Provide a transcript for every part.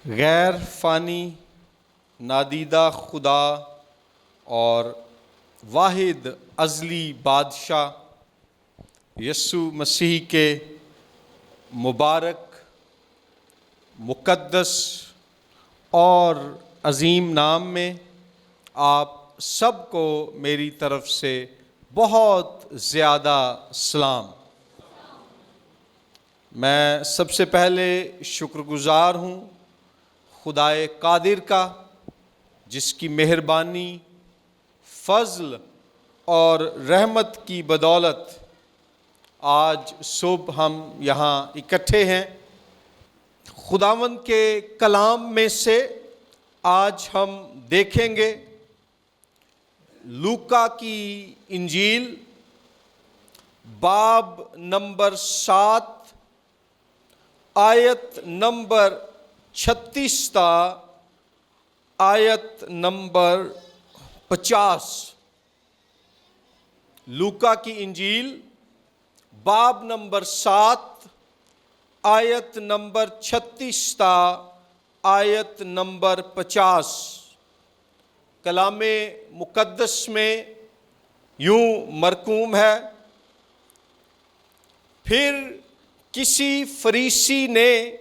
غیر فانی نادیدہ خدا اور واحد ازلی بادشاہ یسوع مسیح کے مبارک، مقدس اور عظیم نام میں آپ سب کو میری طرف سے بہت زیادہ سلام۔ میں سب سے پہلے شکر گزار ہوں خدائے قادر کا، جس کی مہربانی، فضل اور رحمت کی بدولت آج صبح ہم یہاں اکٹھے ہیں۔ خداوند کے کلام میں سے آج ہم دیکھیں گے لوکا کی انجیل باب نمبر 7 آیت نمبر 36 تا آیت نمبر 50۔ لوکا کی انجیل باب نمبر 7 آیت نمبر 36 تا آیت نمبر 50۔ کلام مقدس میں یوں مرقوم ہے، پھر کسی فریسی نے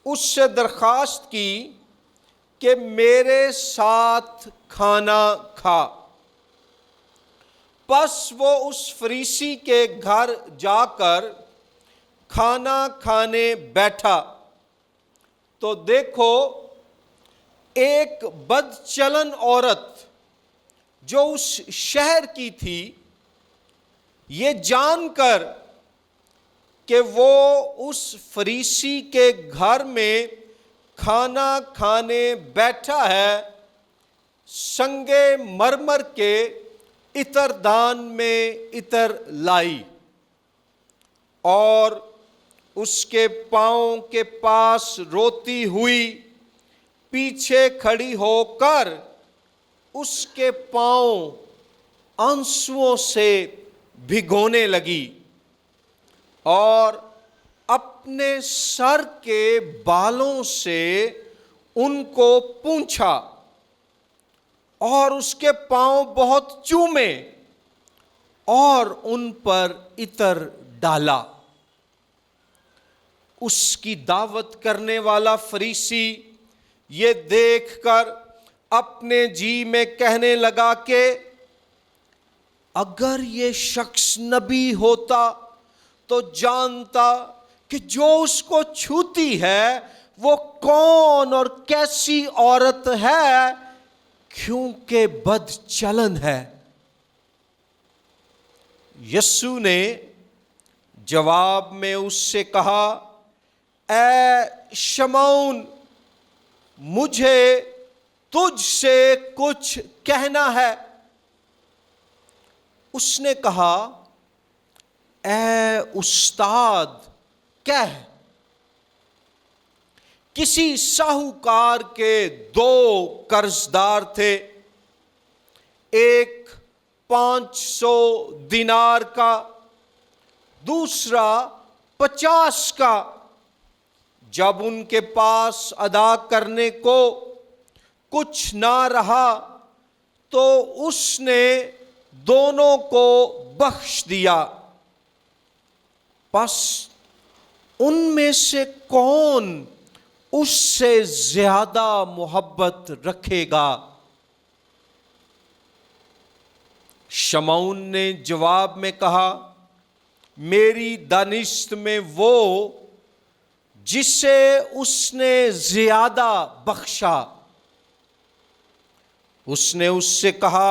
اس سے درخواست کی کہ میرے ساتھ کھانا کھا۔ پس وہ اس فریسی کے گھر جا کر کھانا کھانے بیٹھا تو دیکھو ایک بد چلن عورت جو اس شہر کی تھی، یہ جان کر کہ وہ اس فریسی کے گھر میں کھانا کھانے بیٹھا ہے، سنگِ مرمر کے عطر دان میں عطر لائی اور اس کے پاؤں کے پاس روتی ہوئی پیچھے کھڑی ہو کر اس کے پاؤں آنسوؤں سے بھگونے لگی اور اپنے سر کے بالوں سے ان کو پونچھا اور اس کے پاؤں بہت چومے اور ان پر عطر ڈالا۔ اس کی دعوت کرنے والا فریسی یہ دیکھ کر اپنے جی میں کہنے لگا کہ اگر یہ شخص نبی ہوتا تو جانتا کہ جو اس کو چھوتی ہے وہ کون اور کیسی عورت ہے، کیونکہ بد چلن ہے۔ یسوع نے جواب میں اس سے کہا، اے شمعون، مجھے تجھ سے کچھ کہنا ہے۔ اس نے کہا، اے استاد کہہ۔ کسی ساہوکار کے 2 قرضدار تھے، ایک 500 دینار کا، دوسرا 50 کا۔ جب ان کے پاس ادا کرنے کو کچھ نہ رہا تو اس نے دونوں کو بخش دیا۔ پس ان میں سے کون اس سے زیادہ محبت رکھے گا؟ شمعون نے جواب میں کہا، میری دانست میں وہ جسے اس نے زیادہ بخشا۔ اس نے اس سے کہا،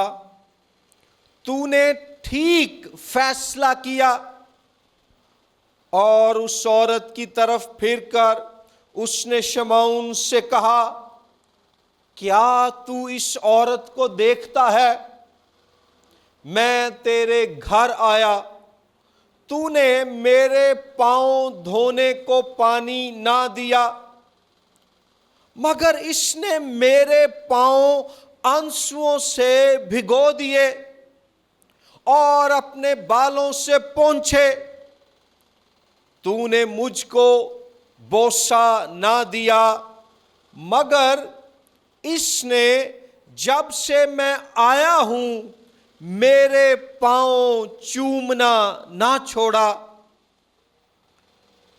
تو نے ٹھیک فیصلہ کیا۔ اور اس عورت کی طرف پھر کر اس نے شمعون سے کہا، کیا تو اس عورت کو دیکھتا ہے؟ میں تیرے گھر آیا، تو نے میرے پاؤں دھونے کو پانی نہ دیا، مگر اس نے میرے پاؤں آنسوؤں سے بھگو دیے اور اپنے بالوں سے پونچھے۔ تو نے مجھ کو بوسہ نہ دیا مگر اس نے جب سے میں آیا ہوں میرے پاؤں چومنا نہ چھوڑا.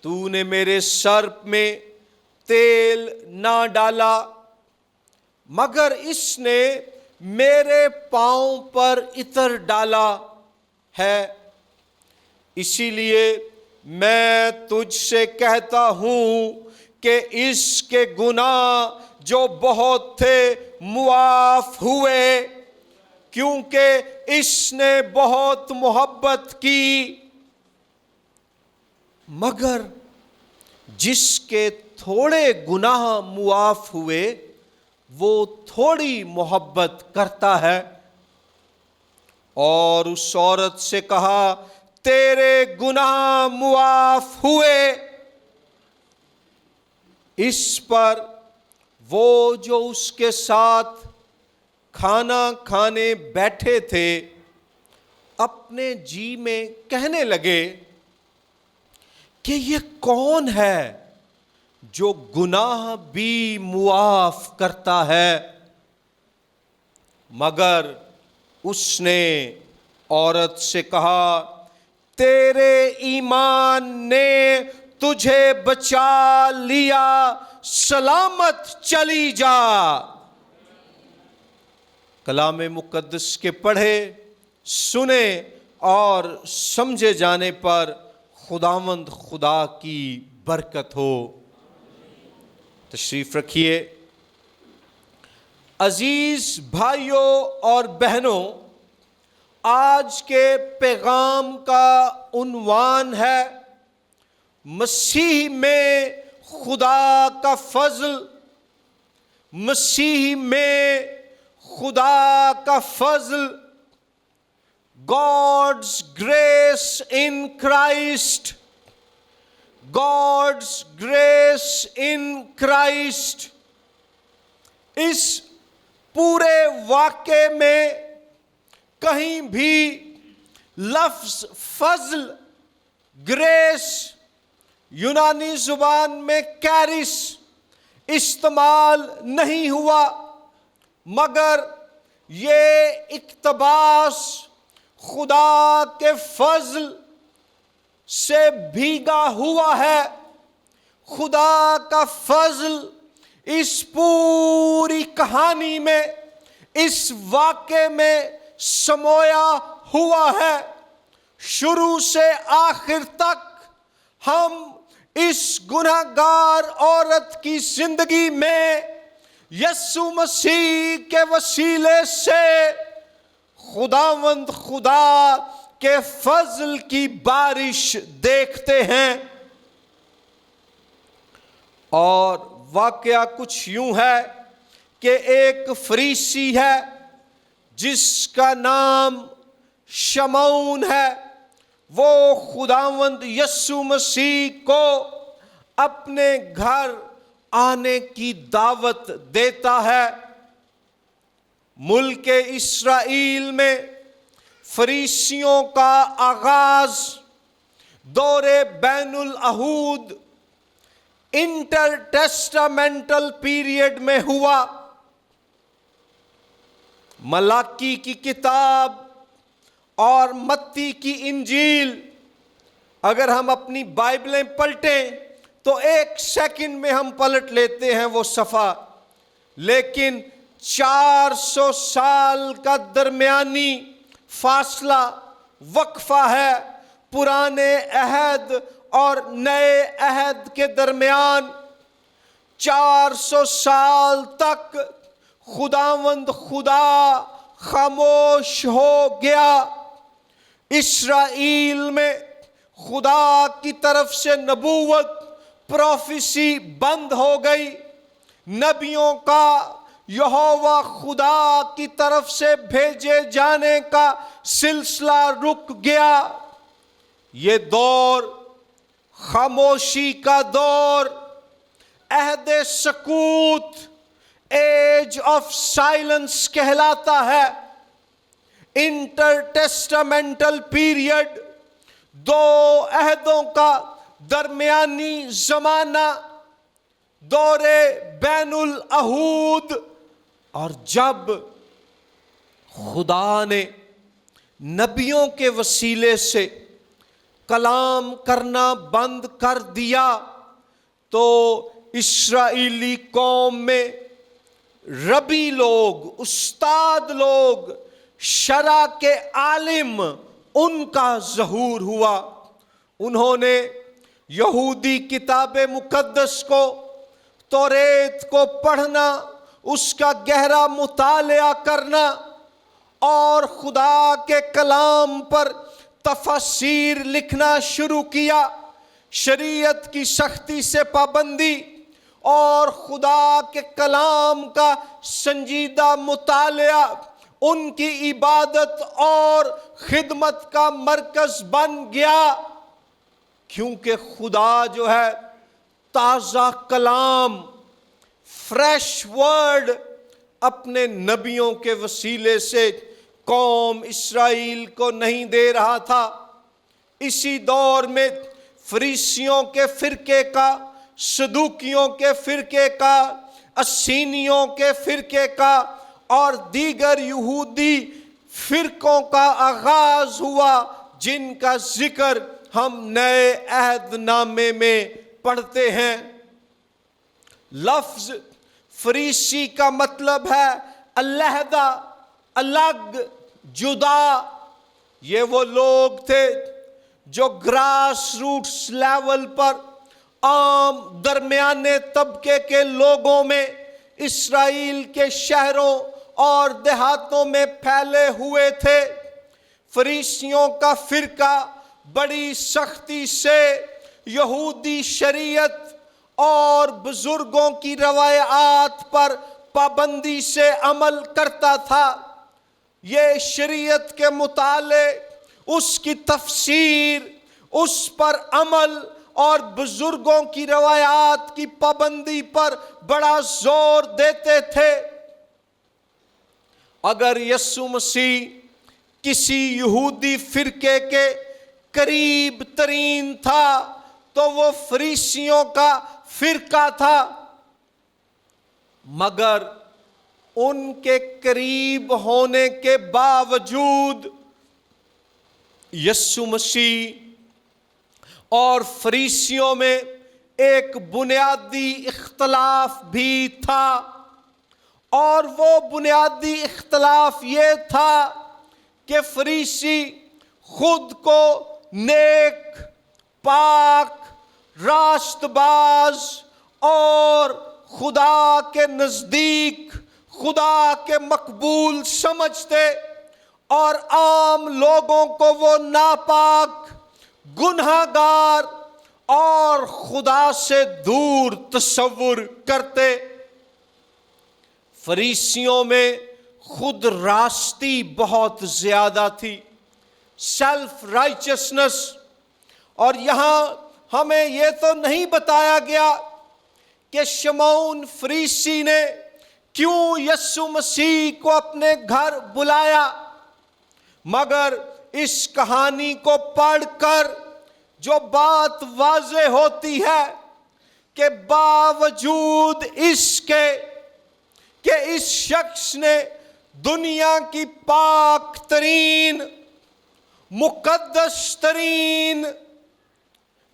تو نے میرے سر میں تیل نہ ڈالا مگر اس نے میرے پاؤں پر عطر ڈالا ہے. اسی لیے میں تجھ سے کہتا ہوں کہ اس کے گناہ جو بہت تھے معاف ہوئے کیونکہ اس نے بہت محبت کی. مگر جس کے تھوڑے گناہ معاف ہوئے وہ تھوڑی محبت کرتا ہے. اور اس عورت سے کہا تیرے گناہ معاف ہوئے. اس پر وہ جو اس کے ساتھ کھانا کھانے بیٹھے تھے اپنے جی میں کہنے لگے کہ یہ کون ہے جو گناہ بھی معاف کرتا ہے. مگر اس نے عورت سے کہا تیرے ایمان نے تجھے بچا لیا، سلامت چلی جا. کلام مقدس کے پڑھے سنے اور سمجھے جانے پر خداوند خدا کی برکت ہو. تشریف رکھیے. عزیز بھائیوں اور بہنوں، آج کے پیغام کا عنوان ہے مسیح میں خدا کا فضل. مسیح میں خدا کا فضل. God's grace in Christ. God's grace in Christ. اس پورے واقعے میں کہیں بھی لفظ فضل، گریس، یونانی زبان میں کیرس استعمال نہیں ہوا، مگر یہ اقتباس خدا کے فضل سے بھیگا ہوا ہے. خدا کا فضل اس پوری کہانی میں، اس واقعے میں سمویا ہوا ہے. شروع سے آخر تک ہم اس گنہگار عورت کی زندگی میں یسوع مسیح کے وسیلے سے خداوند خدا کے فضل کی بارش دیکھتے ہیں. اور واقعہ کچھ یوں ہے کہ ایک فریسی ہے جس کا نام شمعون ہے. وہ خداوند یسوع مسیح کو اپنے گھر آنے کی دعوت دیتا ہے. ملک اسرائیل میں فریسیوں کا آغاز دور بین العہود انٹر ٹیسٹامنٹل پیریڈ میں ہوا. ملاکی کی کتاب اور متی کی انجیل اگر ہم اپنی بائبلیں پلٹیں تو 1 سیکنڈ میں ہم پلٹ لیتے ہیں وہ صفحہ، لیکن 400 سال کا درمیانی فاصلہ، وقفہ ہے پرانے عہد اور نئے عہد کے درمیان. 400 سال تک خداوند خدا خاموش ہو گیا. اسرائیل میں خدا کی طرف سے نبوت، پروفیسی بند ہو گئی. نبیوں کا یہوہ خدا کی طرف سے بھیجے جانے کا سلسلہ رک گیا. یہ دور خاموشی کا دور، عہد سکوت، ایج آف سائلنس کہلاتا ہے. انٹر ٹیسٹامنٹل پیریڈ، 2 عہدوں کا درمیانی زمانہ. دورے بین العہود، اور جب خدا نے نبیوں کے وسیلے سے کلام کرنا بند کر دیا تو اسرائیلی قوم میں ربی لوگ، استاد لوگ، شرع کے عالم، ان کا ظہور ہوا۔ انہوں نے یہودی کتاب مقدس کو، توریت کو پڑھنا، اس کا گہرا مطالعہ کرنا اور خدا کے کلام پر تفاسیر لکھنا شروع کیا۔ شریعت کی سختی سے پابندی اور خدا کے کلام کا سنجیدہ مطالعہ ان کی عبادت اور خدمت کا مرکز بن گیا، کیونکہ خدا جو ہے تازہ کلام، فریش ورڈ اپنے نبیوں کے وسیلے سے قوم اسرائیل کو نہیں دے رہا تھا۔ اسی دور میں فریسیوں کے فرقے کا، صدوقیوں کے فرقے کا، اسینیوں کے فرقے کا اور دیگر یہودی فرقوں کا آغاز ہوا، جن کا ذکر ہم نئے عہد نامے میں پڑھتے ہیں۔ لفظ فریسی کا مطلب ہے علیحدہ، الگ، جدا۔ یہ وہ لوگ تھے جو گراس روٹس لیول پر عام درمیانے طبقے کے لوگوں میں اسرائیل کے شہروں اور دیہاتوں میں پھیلے ہوئے تھے۔ فریسیوں کا فرقہ بڑی سختی سے یہودی شریعت اور بزرگوں کی روایات پر پابندی سے عمل کرتا تھا۔ یہ شریعت کے مطالعے، اس کی تفسیر، اس پر عمل اور بزرگوں کی روایات کی پابندی پر بڑا زور دیتے تھے۔ اگر یسوع مسیح کسی یہودی فرقے کے قریب ترین تھا تو وہ فریسیوں کا فرقہ تھا، مگر ان کے قریب ہونے کے باوجود یسوع مسیح اور فریسیوں میں ایک بنیادی اختلاف بھی تھا، اور وہ بنیادی اختلاف یہ تھا کہ فریسی خود کو نیک، پاک، راست باز اور خدا کے نزدیک، خدا کے مقبول سمجھتے، اور عام لوگوں کو وہ ناپاک، گنہگار اور خدا سے دور تصور کرتے۔ فریسیوں میں خود راستی بہت زیادہ تھی، سیلف رائچسنس، اور یہاں ہمیں یہ تو نہیں بتایا گیا کہ شمعون فریسی نے کیوں یسوع مسیح کو اپنے گھر بلایا، مگر اس کہانی کو پڑھ کر جو بات واضح ہوتی ہے کہ باوجود اس کے کہ اس شخص نے دنیا کی پاک ترین، مقدس ترین،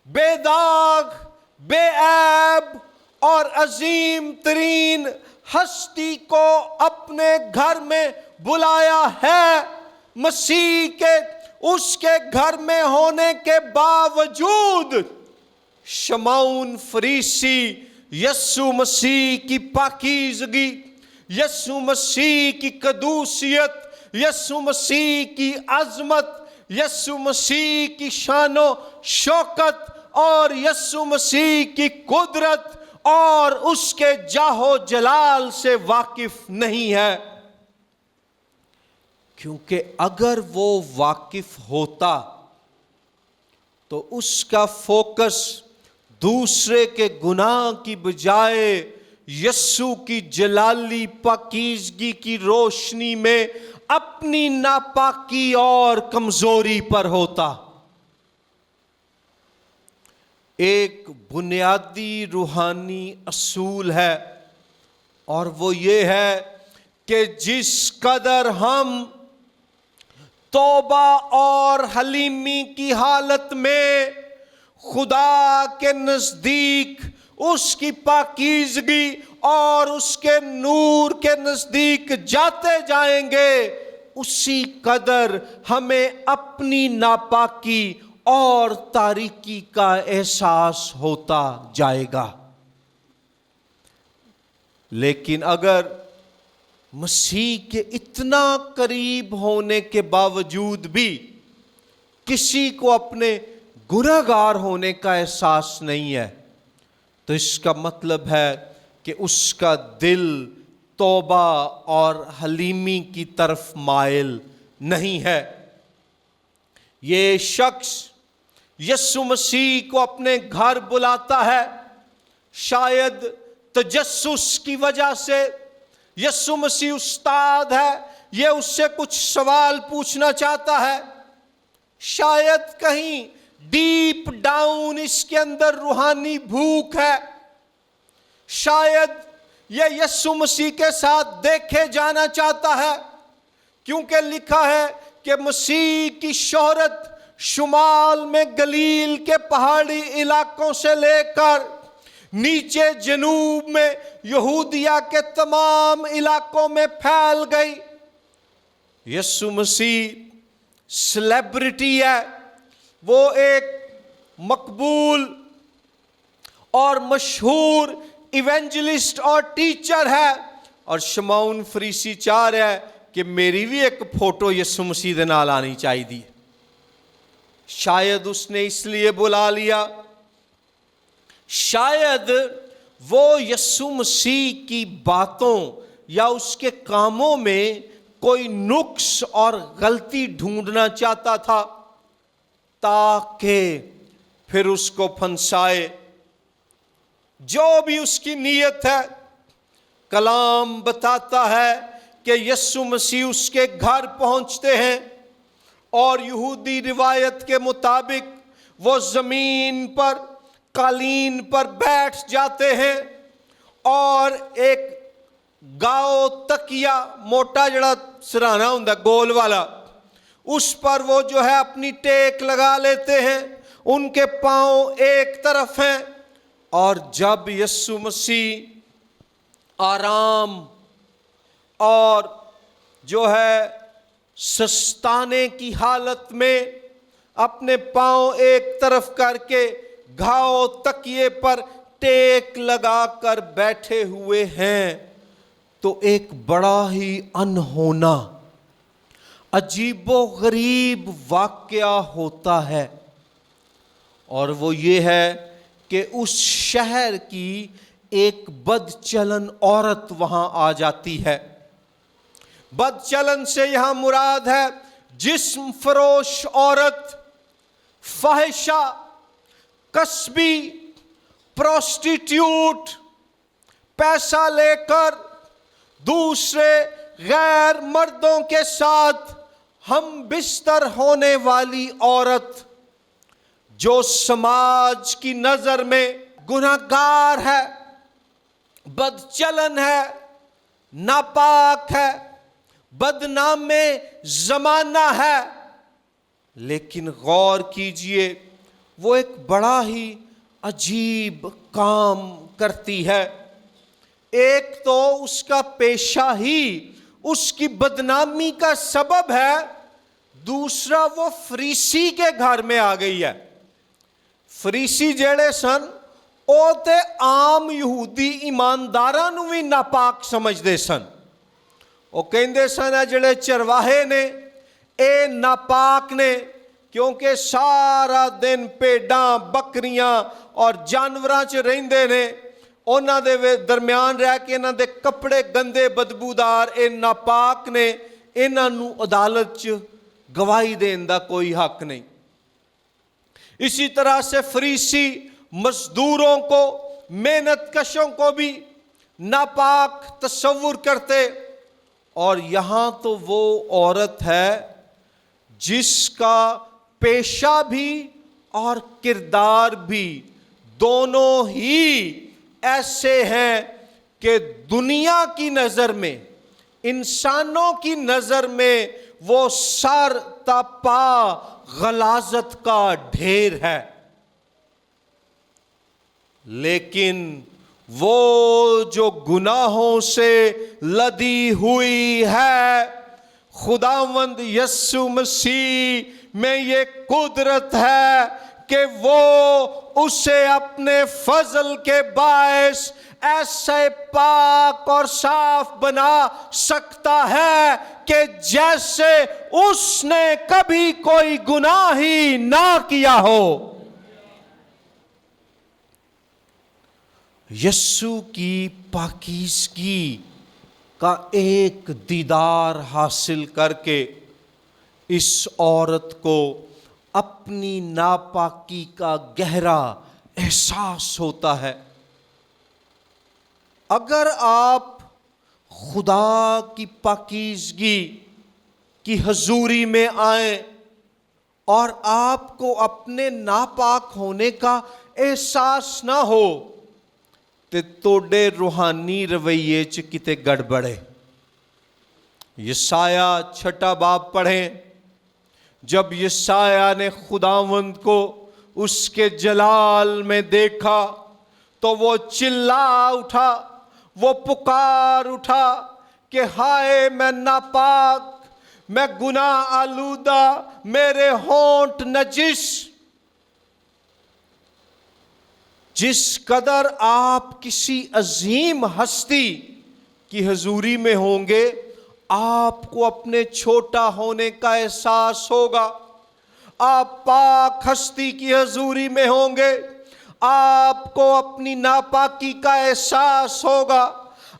بے داغ، بے عیب اور عظیم ترین ہستی کو اپنے گھر میں بلایا ہے، مسیح کے اس کے گھر میں ہونے کے باوجود شمعون فریسی یسوع مسیح کی پاکیزگی، یسوع مسیح کی قدوسیت، یسوع مسیح کی عظمت، یسوع مسیح کی شان و شوکت اور یسوع مسیح کی قدرت اور اس کے جاہ و جلال سے واقف نہیں ہے، کیونکہ اگر وہ واقف ہوتا تو اس کا فوکس دوسرے کے گناہ کی بجائے یسوع کی جلالی پاکیزگی کی روشنی میں اپنی ناپاکی اور کمزوری پر ہوتا۔ ایک بنیادی روحانی اصول ہے، اور وہ یہ ہے کہ جس قدر ہم توبہ اور حلیمی کی حالت میں خدا کے نزدیک اس کی پاکیزگی اور اس کے نور کے نزدیک جاتے جائیں گے، اسی قدر ہمیں اپنی ناپاکی اور تاریکی کا احساس ہوتا جائے گا۔ لیکن اگر مسیح کے اتنا قریب ہونے کے باوجود بھی کسی کو اپنے گنہگار ہونے کا احساس نہیں ہے، تو اس کا مطلب ہے کہ اس کا دل توبہ اور حلیمی کی طرف مائل نہیں ہے۔ یہ شخص یسوع مسیح کو اپنے گھر بلاتا ہے، شاید تجسس کی وجہ سے۔ یسوع مسیح استاد ہے، یہ اس سے کچھ سوال پوچھنا چاہتا ہے، شاید کہیں ڈیپ ڈاؤن اس کے اندر روحانی بھوک ہے، شاید یہ یسوع مسیح کے ساتھ دیکھے جانا چاہتا ہے، کیونکہ لکھا ہے کہ مسیح کی شہرت شمال میں گلیل کے پہاڑی علاقوں سے لے کر نیچے جنوب میں یہودیہ کے تمام علاقوں میں پھیل گئی۔ یسوع مسیح سیلیبریٹی ہے، وہ ایک مقبول اور مشہور ایونجلسٹ اور ٹیچر ہے، اور شمعون فریسی چاہ رہا ہے کہ میری بھی ایک فوٹو یسوع مسیح دے نال آنی چاہیے۔ شاید اس نے اس لیے بلا لیا، شاید وہ یسوع مسیح کی باتوں یا اس کے کاموں میں کوئی نقص اور غلطی ڈھونڈنا چاہتا تھا تاکہ پھر اس کو پھنسائے۔ جو بھی اس کی نیت ہے، کلام بتاتا ہے کہ یسوع مسیح اس کے گھر پہنچتے ہیں، اور یہودی روایت کے مطابق وہ زمین پر قالین پر بیٹھ جاتے ہیں، اور ایک گاؤ تکیہ موٹا جڑا سرہانا ہوندا گول والا، اس پر وہ جو ہے اپنی ٹیک لگا لیتے ہیں، ان کے پاؤں ایک طرف ہیں، اور جب یسوع مسیح آرام اور جو ہے سستانے کی حالت میں اپنے پاؤں ایک طرف کر کے گھاؤ تکیے پر ٹیک لگا کر بیٹھے ہوئے ہیں، تو ایک بڑا ہی انہونا عجیب و غریب واقعہ ہوتا ہے، اور وہ یہ ہے کہ اس شہر کی ایک بد چلن عورت وہاں آ جاتی ہے۔ بد چلن سے یہاں مراد ہے جسم فروش عورت، فاحشہ، کسبی، پروسٹیٹیوٹ، پیسہ لے کر دوسرے غیر مردوں کے ساتھ ہم بستر ہونے والی عورت، جو سماج کی نظر میں گناہگار ہے، بد چلن ہے، ناپاک ہے، بدنام زمانہ ہے۔ لیکن غور کیجئے، وہ ایک بڑا ہی عجیب کام کرتی ہے۔ ایک تو اس کا پیشہ ہی اس کی بدنامی کا سبب ہے، دوسرا وہ فریسی کے گھر میں آ گئی ہے۔ فریسی جڑے سن او تے عام یہودی ایمانداراں نوں وی ناپاک سمجھدے سن۔ وہ کہندے سن اے جڑے چرواہے نے اے ناپاک نے، کیونکہ سارا دن پیڈاں بکریاں اور جانوراں چ رہندے نے، انہاں دے درمیان رہ کے انہاں دے کپڑے گندے بدبودار، اے ناپاک نے، انہاں نوں عدالت چ گواہی دین دا کوئی حق نہیں۔ اسی طرح سے فریسی مزدوروں کو، محنت کشوں کو بھی ناپاک تصور کرتے، اور یہاں تو وہ عورت ہے جس کا پیشہ بھی اور کردار بھی دونوں ہی ایسے ہیں کہ دنیا کی نظر میں، انسانوں کی نظر میں وہ سر تا پا غلاظت کا ڈھیر ہے، لیکن وہ جو گناہوں سے لدی ہوئی ہے، خداوند یسوع مسیح میں یہ قدرت ہے کہ وہ اسے اپنے فضل کے باعث ایسے پاک اور صاف بنا سکتا ہے کہ جیسے اس نے کبھی کوئی گناہ ہی نہ کیا ہو۔ یسوع کی پاکیزگی کا ایک دیدار حاصل کر کے اس عورت کو اپنی ناپاکی کا گہرا احساس ہوتا ہے۔ اگر آپ خدا کی پاکیزگی کی حضوری میں آئیں اور آپ کو اپنے ناپاک ہونے کا احساس نہ ہو تے توڑے روحانی رویے چ کتے گڑبڑے۔ یسایہ 6 باب پڑھیں، جب یسایہ نے خداوند کو اس کے جلال میں دیکھا تو وہ چلا اٹھا، وہ پکار اٹھا کہ ہائے میں ناپاک، میں گناہ آلودہ، میرے ہونٹ نجس۔ جس قدر آپ کسی عظیم ہستی کی حضوری میں ہوں گے، آپ کو اپنے چھوٹا ہونے کا احساس ہوگا۔ آپ پاک ہستی کی حضوری میں ہوں گے، آپ کو اپنی ناپاکی کا احساس ہوگا۔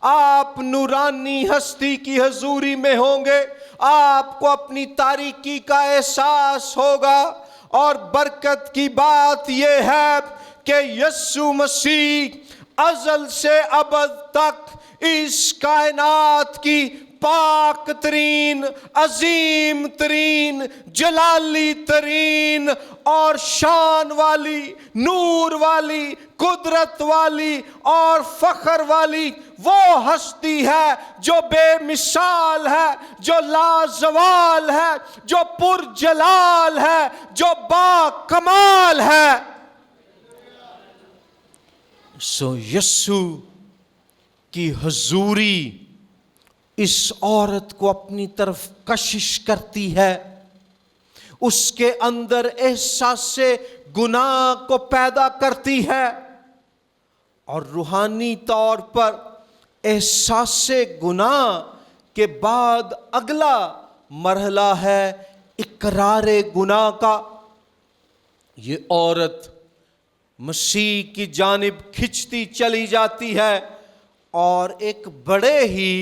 آپ نورانی ہستی کی حضوری میں ہوں گے، آپ کو اپنی تاریکی کا احساس ہوگا۔ اور برکت کی بات یہ ہے کہ یسوع مسیح ازل سے ابد تک اس کائنات کی پاک ترین، عظیم ترین، جلالی ترین اور شان والی، نور والی، قدرت والی اور فخر والی وہ ہستی ہے جو بے مثال ہے، جو لازوال ہے، جو پر جلال ہے، جو با کمال ہے۔ یسوع کی حضوری اس عورت کو اپنی طرف کشش کرتی ہے، اس کے اندر احساس گناہ کو پیدا کرتی ہے، اور روحانی طور پر احساس گناہ کے بعد اگلا مرحلہ ہے اقرار گناہ کا۔ یہ عورت مسیح کی جانب کھنچتی چلی جاتی ہے اور ایک بڑے ہی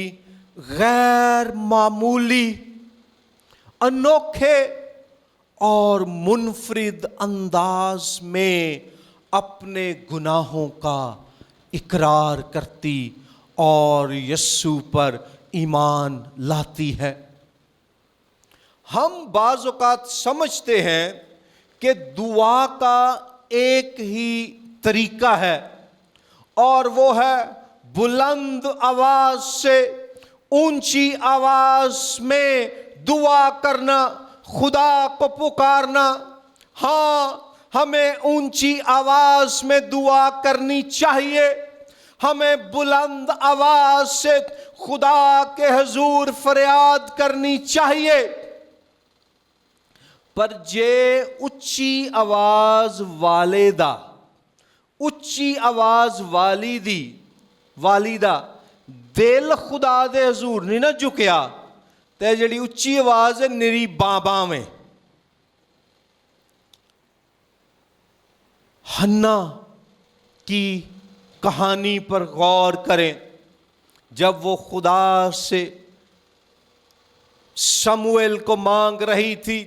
غیر معمولی، انوکھے اور منفرد انداز میں اپنے گناہوں کا اقرار کرتی اور یسوع پر ایمان لاتی ہے۔ ہم بعض اوقات سمجھتے ہیں کہ دعا کا ایک ہی طریقہ ہے، اور وہ ہے بلند آواز سے، اونچی آواز میں دعا کرنا، خدا کو پکارنا۔ ہاں، ہمیں اونچی آواز میں دعا کرنی چاہیے، ہمیں بلند آواز سے خدا کے حضور فریاد کرنی چاہیے، پر جے اچھی آواز والدہ، اچھی آواز والدہ دل خدا دے حضور نہیں نہ جھکیا تے جڑی اچھی آواز ہے نری باں میں۔ حنا کی کہانی پر غور کریں، جب وہ خدا سے سمویل کو مانگ رہی تھی،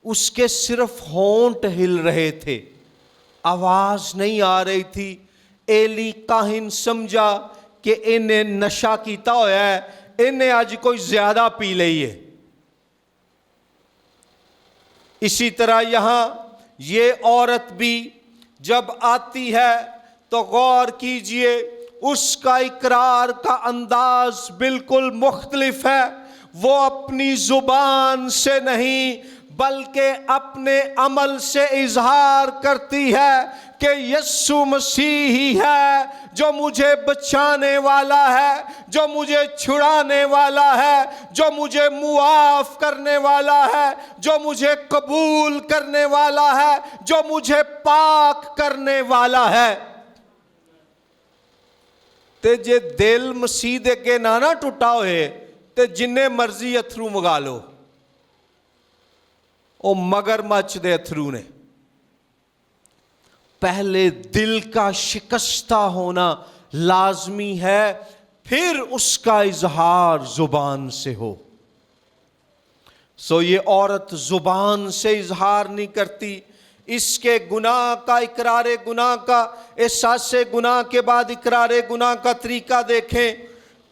اس کے صرف ہونٹ ہل رہے تھے، آواز نہیں آ رہی تھی۔ ایلی کاہن سمجھا کہ انہیں نشہ کیتا ہویا ہے، انہیں آج کوئی زیادہ پی لئیے۔ اسی طرح یہاں یہ عورت بھی جب آتی ہے تو غور کیجئے اس کا اقرار کا انداز بالکل مختلف ہے. وہ اپنی زبان سے نہیں بلکہ اپنے عمل سے اظہار کرتی ہے کہ یسوع مسیح ہی ہے جو مجھے بچانے والا ہے, جو مجھے چھڑانے والا ہے, جو مجھے معاف کرنے والا ہے, جو مجھے قبول کرنے والا ہے, جو مجھے پاک کرنے والا ہے. تے جے دل مسیح دے کے نہ ٹوٹا ہوئے تے جننے مرضی اتھرو مگا لو, او مگر مچ دے اتھرو نے. پہلے دل کا شکستہ ہونا لازمی ہے, پھر اس کا اظہار زبان سے ہو. سو یہ عورت زبان سے اظہار نہیں کرتی, اس کے گناہ کا اقرار گناہ کا, احساس گناہ کے بعد اقرار گناہ کا طریقہ دیکھیں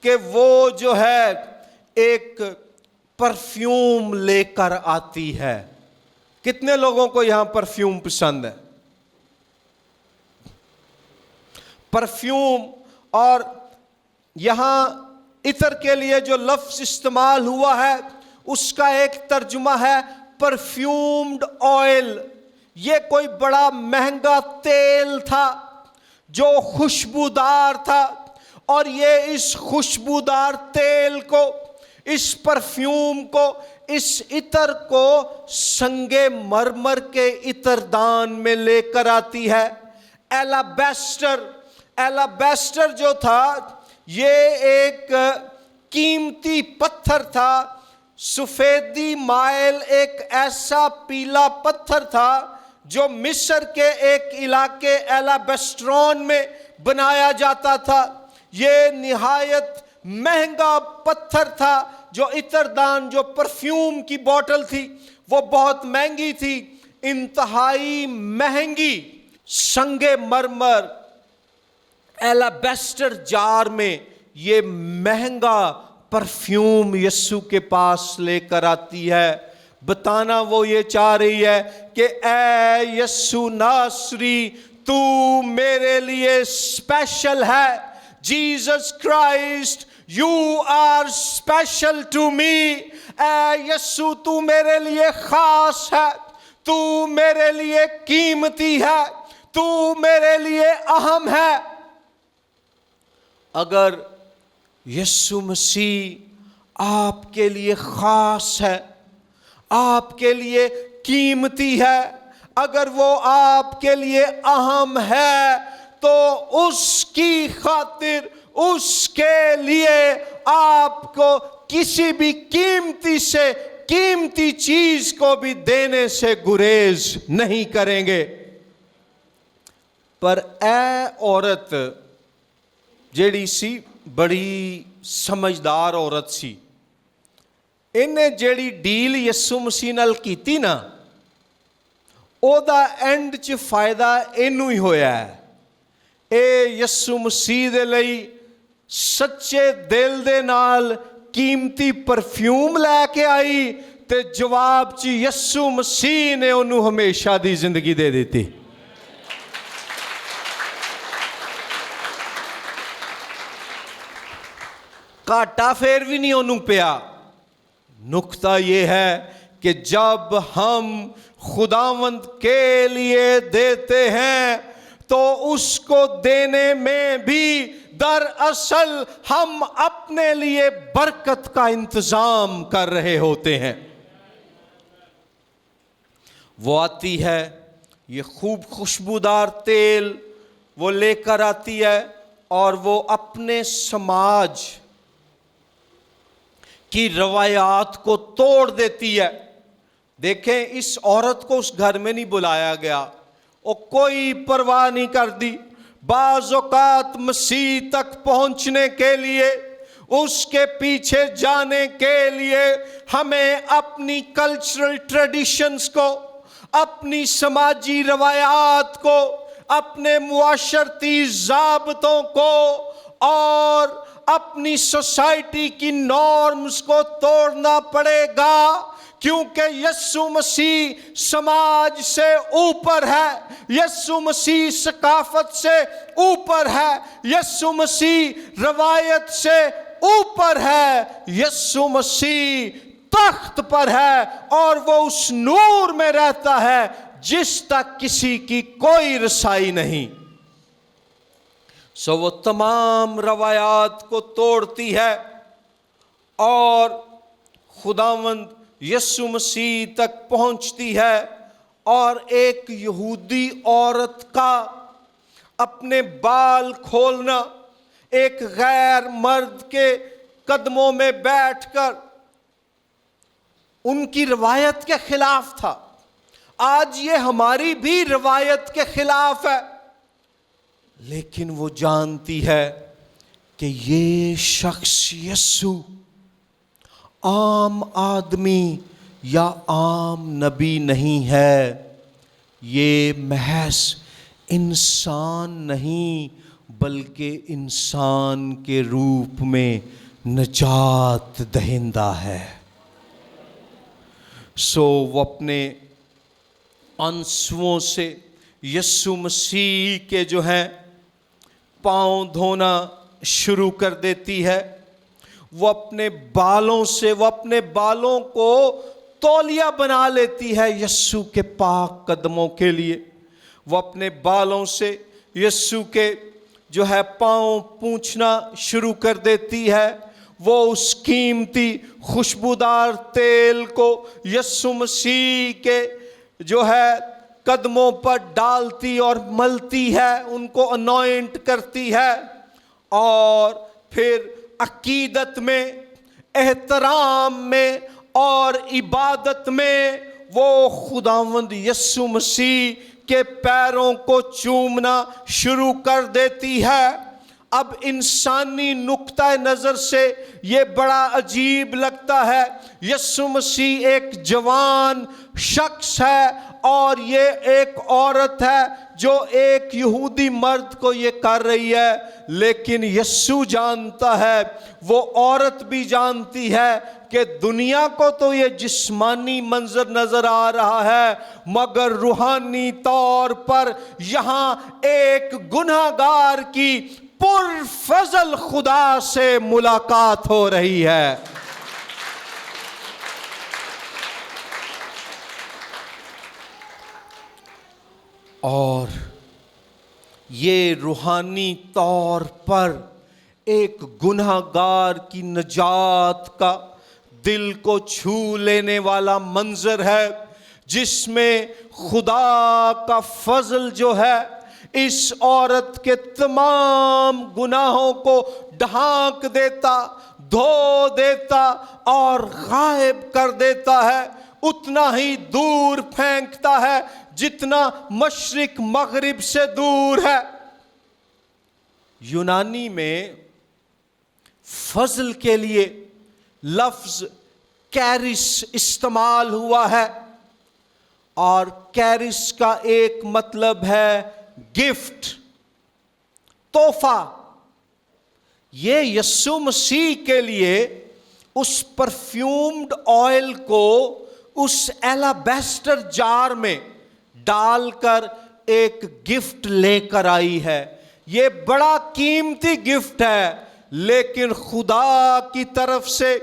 کہ وہ جو ہے ایک پرفیوم لے کر آتی ہے. کتنے لوگوں کو یہاں پرفیوم پسند ہے؟ پرفیوم. اور یہاں عطر کے لیے جو لفظ استعمال ہوا ہے اس کا ایک ترجمہ ہے پرفیومڈ آئل. یہ کوئی بڑا مہنگا تیل تھا جو خوشبودار تھا, اور یہ اس خوشبودار تیل کو, اس پرفیوم کو, اس عطر کو سنگ مرمر کے عطر دان میں لے کر آتی ہے. ایلابیسٹر جو تھا یہ ایک قیمتی پتھر تھا. سفیدی مائل ایک ایسا پیلا پتھر تھا جو مصر کے ایک علاقے ایلابیسٹرون میں بنایا جاتا تھا. یہ نہایت مہنگا پتھر تھا. جو عطر دان, جو پرفیوم کی بوٹل تھی وہ بہت مہنگی تھی, انتہائی مہنگی. سنگ مرمر ایلابیسٹر جار میں یہ مہنگا پرفیوم یسوع کے پاس لے کر آتی ہے. بتانا وہ یہ چاہ رہی ہے کہ اے یسوع ناصری, تو میرے لیے اسپیشل ہے. Jesus Christ, you are special to me. اے یسوع تو میرے لیے خاص ہے, تو میرے لیے قیمتی ہے, تو میرے لیے اہم ہے. اگر یسوع مسیح آپ کے لیے خاص ہے, آپ کے لیے قیمتی ہے, اگر وہ آپ کے لیے اہم ہے, تو اس کی خاطر, اس کے لیے آپ کو کسی بھی قیمتی سے قیمتی چیز کو بھی دینے سے گریز نہیں کریں گے. پر اے عورت جیڑی سی بڑی سمجھدار عورت سی, انہیں جیڑی ڈیل یسوع مسیح نال کیتی نا, او دا اینڈ چ فائدہ اینو ہی ہویا ہے. اے یسوع مسیح دے لئی سچے دل دے نال قیمتی پرفیوم لے کے آئی, تے جواب چ یسوع مسیح نے انہوں ہمیشہ دی زندگی دے دیتی. کاٹا پھر بھی نہیں انہوں پیا. نکتہ یہ ہے کہ جب ہم خداوند کے لیے دیتے ہیں تو اس کو دینے میں بھی دراصل ہم اپنے لیے برکت کا انتظام کر رہے ہوتے ہیں. وہ آتی ہے, یہ خوب خوشبودار تیل وہ لے کر آتی ہے, اور وہ اپنے سماج کی روایات کو توڑ دیتی ہے. دیکھیں, اس عورت کو اس گھر میں نہیں بلایا گیا, وہ کوئی پرواہ نہیں کر دی. بعض اوقات مسیح تک پہنچنے کے لیے, اس کے پیچھے جانے کے لیے ہمیں اپنی کلچرل ٹریڈیشنز کو, اپنی سماجی روایات کو, اپنے معاشرتی ضابطوں کو اور اپنی سوسائٹی کی نارمز کو توڑنا پڑے گا، کیونکہ یسوع مسیح سماج سے اوپر ہے، یسوع مسیح ثقافت سے اوپر ہے، یسوع مسیح روایت سے اوپر ہے، یسوع مسیح تخت پر ہے اور وہ اس نور میں رہتا ہے جس تک کسی کی کوئی رسائی نہیں۔ وہ تمام روایات کو توڑتی ہے اور خداوند یسوع مسیح تک پہنچتی ہے، اور ایک یہودی عورت کا اپنے بال کھولنا ایک غیر مرد کے قدموں میں بیٹھ کر ان کی روایت کے خلاف تھا۔ آج یہ ہماری بھی روایت کے خلاف ہے، لیکن وہ جانتی ہے کہ یہ شخص یسوع عام آدمی یا عام نبی نہیں ہے، یہ محض انسان نہیں بلکہ انسان کے روپ میں نجات دہندہ ہے۔ وہ اپنے آنسوؤں سے یسوع مسیح کے جو ہیں پاؤں دھونا شروع کر دیتی ہے۔ وہ اپنے بالوں سے، وہ اپنے بالوں کو تولیہ بنا لیتی ہے یسوع کے پاک قدموں کے لیے۔ وہ اپنے بالوں سے یسوع کے جو ہے پاؤں پونچھنا شروع کر دیتی ہے۔ وہ اس قیمتی خوشبودار تیل کو یسوع مسیح کے جو ہے قدموں پر ڈالتی اور ملتی ہے، ان کو انوائنٹ کرتی ہے، اور پھر عقیدت میں، احترام میں اور عبادت میں وہ خداوند یسوع مسیح کے پیروں کو چومنا شروع کر دیتی ہے۔ اب انسانی نقطہ نظر سے یہ بڑا عجیب لگتا ہے، یسوع مسیح ایک جوان شخص ہے اور یہ ایک عورت ہے جو ایک یہودی مرد کو یہ کر رہی ہے، لیکن یسوع جانتا ہے، وہ عورت بھی جانتی ہے کہ دنیا کو تو یہ جسمانی منظر نظر آ رہا ہے، مگر روحانی طور پر یہاں ایک گنہگار کی پرفضل خدا سے ملاقات ہو رہی ہے۔ اور یہ روحانی طور پر ایک گنہگار کی نجات کا دل کو چھو لینے والا منظر ہے، جس میں خدا کا فضل جو ہے اس عورت کے تمام گناہوں کو ڈھانک دیتا، دھو دیتا اور غائب کر دیتا ہے، اتنا ہی دور پھینکتا ہے جتنا مشرق مغرب سے دور ہے۔ یونانی میں فضل کے لیے لفظ کیرس استعمال ہوا ہے، اور کیرس کا ایک مطلب ہے گفٹ، تحفہ۔ یہ یسوع مسیح کے لیے اس پرفیومڈ آئل کو اس ایلابیسٹر جار میں ڈال کر ایک گفٹ لے کر آئی ہے۔ یہ بڑا قیمتی گفٹ ہے، لیکن خدا کی طرف سے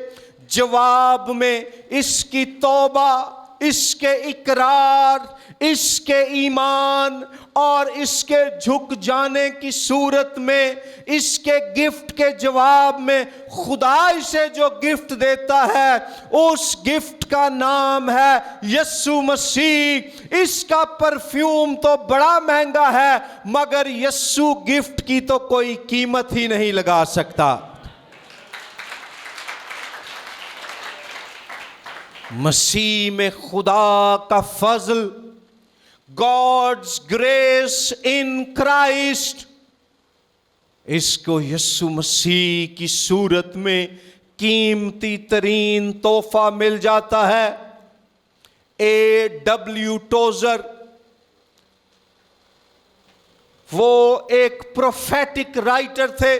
جواب میں اس کی توبہ، اس کے اقرار، اس کے ایمان اور اس کے جھک جانے کی صورت میں، اس کے گفٹ کے جواب میں خدا اسے جو گفٹ دیتا ہے اس گفٹ کا نام ہے یسوع مسیح۔ اس کا پرفیوم تو بڑا مہنگا ہے، مگر یسوع گفٹ کی تو کوئی قیمت ہی نہیں لگا سکتا۔ مسیح میں خدا کا فضل، God's grace in Christ، اس کو یسوع مسیح کی صورت میں قیمتی ترین تحفہ مل جاتا ہے۔ A.W. ٹوزر، وہ ایک پروفیٹک رائٹر تھے،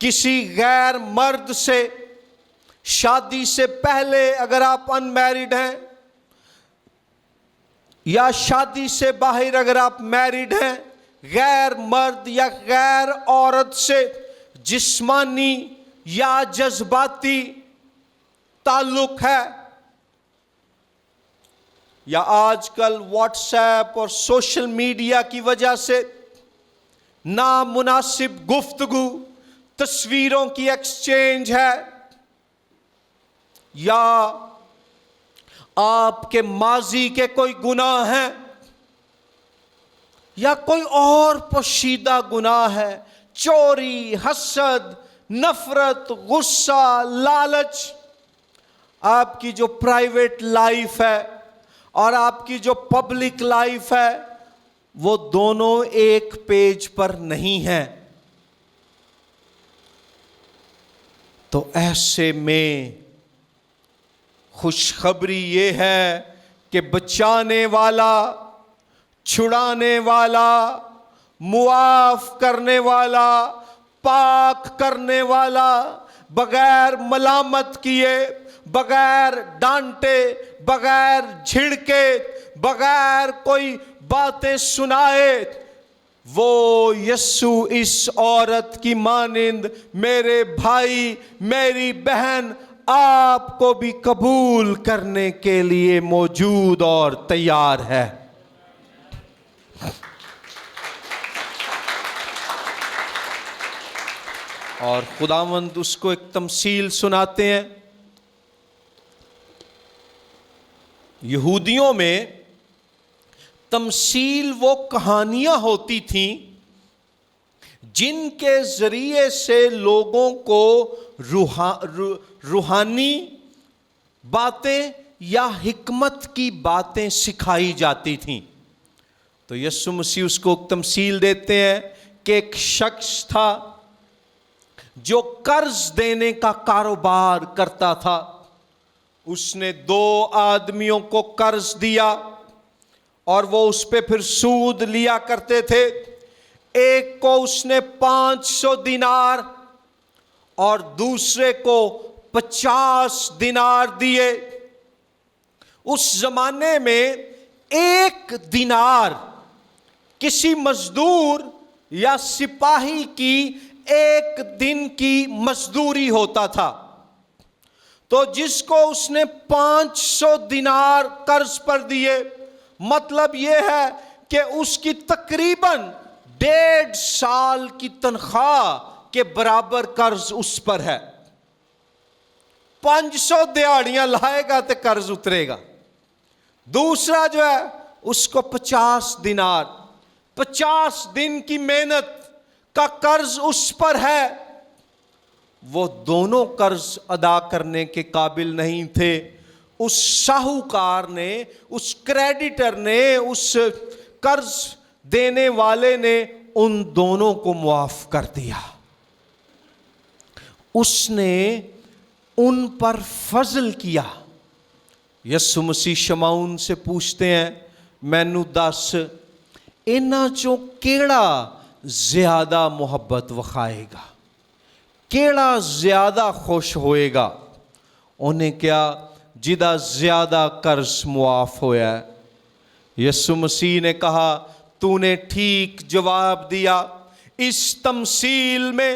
کسی غیر مرد سے شادی سے پہلے اگر آپ ان میرڈ ہیں یا شادی سے باہر اگر آپ میرڈ ہیں، غیر مرد یا غیر عورت سے جسمانی یا جذباتی تعلق ہے، یا آج کل واٹس ایپ اور سوشل میڈیا کی وجہ سے نامناسب گفتگو، تصویروں کی ایکسچینج ہے، یا آپ کے ماضی کے کوئی گناہ ہیں یا کوئی اور پوشیدہ گناہ ہے، چوری، حسد، نفرت، غصہ، لالچ، آپ کی جو پرائیویٹ لائف ہے اور آپ کی جو پبلک لائف ہے وہ دونوں ایک پیج پر نہیں ہیں، تو ایسے میں خوشخبری یہ ہے کہ بچانے والا، چھڑانے والا، معاف کرنے والا، پاک کرنے والا، بغیر ملامت کیے، بغیر ڈانٹے، بغیر جھڑکے، بغیر کوئی باتیں سنائے، وہ یسوع اس عورت کی مانند میرے بھائی، میری بہن، آپ کو بھی قبول کرنے کے لیے موجود اور تیار ہے۔ اور خداوند اس کو ایک تمثیل سناتے ہیں۔ یہودیوں میں تمثیل وہ کہانیاں ہوتی تھیں جن کے ذریعے سے لوگوں کو روحانی باتیں یا حکمت کی باتیں سکھائی جاتی تھیں۔ تو یسوع مسیح اس کو تمثیل دیتے ہیں کہ ایک شخص تھا جو قرض دینے کا کاروبار کرتا تھا۔ اس نے 2 آدمیوں کو قرض دیا اور وہ اس پہ پھر سود لیا کرتے تھے۔ ایک کو اس نے 500 دینار اور دوسرے کو 50 دینار دیے۔ اس زمانے میں 1 دینار کسی مزدور یا سپاہی کی 1 دن کی مزدوری ہوتا تھا۔ تو جس کو اس نے 500 دینار قرض پر دیے، مطلب یہ ہے کہ اس کی تقریباً 1.5 سال کی تنخواہ کے برابر قرض اس پر ہے۔ 500 دیہڑیاں لائے گا تو قرض اترے گا۔ دوسرا جو ہے اس کو 50 دینار، 50 دن کی محنت کا قرض اس پر ہے۔ وہ دونوں قرض ادا کرنے کے قابل نہیں تھے۔ اس ساہوکار نے، اس کریڈیٹر نے، اس قرض دینے والے نے ان دونوں کو معاف کر دیا۔ اس نے ان پر فضل کیا۔ یسوع مسیح شمعون سے پوچھتے ہیں، مینوں دس انہاں چوں کیڑا زیادہ محبت وکھائے گا، کیڑا زیادہ خوش ہوئے گا؟ انہیں کیا؟ جدا زیادہ قرض معاف ہویا ہے۔ یسوع مسیح نے کہا، تو نے ٹھیک جواب دیا۔ اس تمثیل میں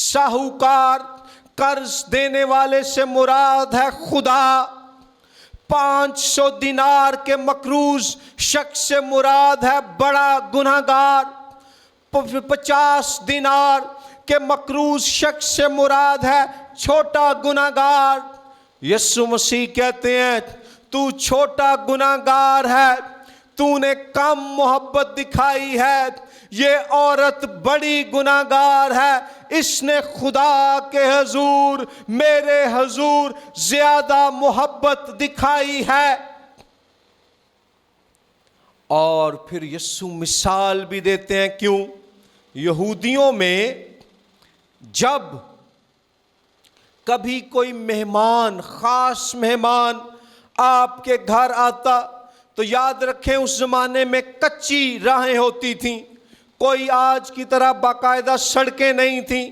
ساہوکار، قرض دینے والے سے مراد ہے خدا۔ 500 دینار کے مقروض شخص سے مراد ہے بڑا گنہگار۔ 50 دینار کے مقروض شخص سے مراد ہے چھوٹا گنہگار۔ یسوع مسیح کہتے ہیں، تو چھوٹا گنہگار ہے، تو نے کم محبت دکھائی ہے، یہ عورت بڑی گنہگار ہے، اس نے خدا کے حضور، میرے حضور زیادہ محبت دکھائی ہے۔ اور پھر یسوع مثال بھی دیتے ہیں، کیوں؟ یہودیوں میں جب کبھی کوئی مہمان، خاص مہمان آپ کے گھر آتا تو یاد رکھیں اس زمانے میں کچی راہیں ہوتی تھیں، کوئی آج کی طرح باقاعدہ سڑکیں نہیں تھیں۔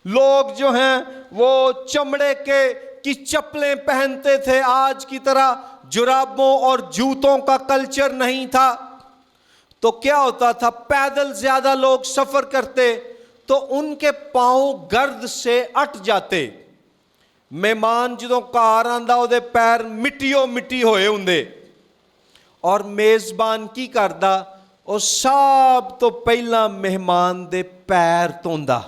لوگ جو ہیں وہ چمڑے کی چپلیں پہنتے تھے، آج کی طرح جرابوں اور جوتوں کا کلچر نہیں تھا. تو کیا ہوتا تھا، پیدل زیادہ لوگ سفر کرتے تو ان کے پاؤں گرد سے اٹ جاتے. مہمان جدوں گھر آندا او دے پیر مٹیو مٹی ہوئے ہوندے، اور میزبان کی کردا، او سب تو پہلا مہمان دے پیر دھوندا.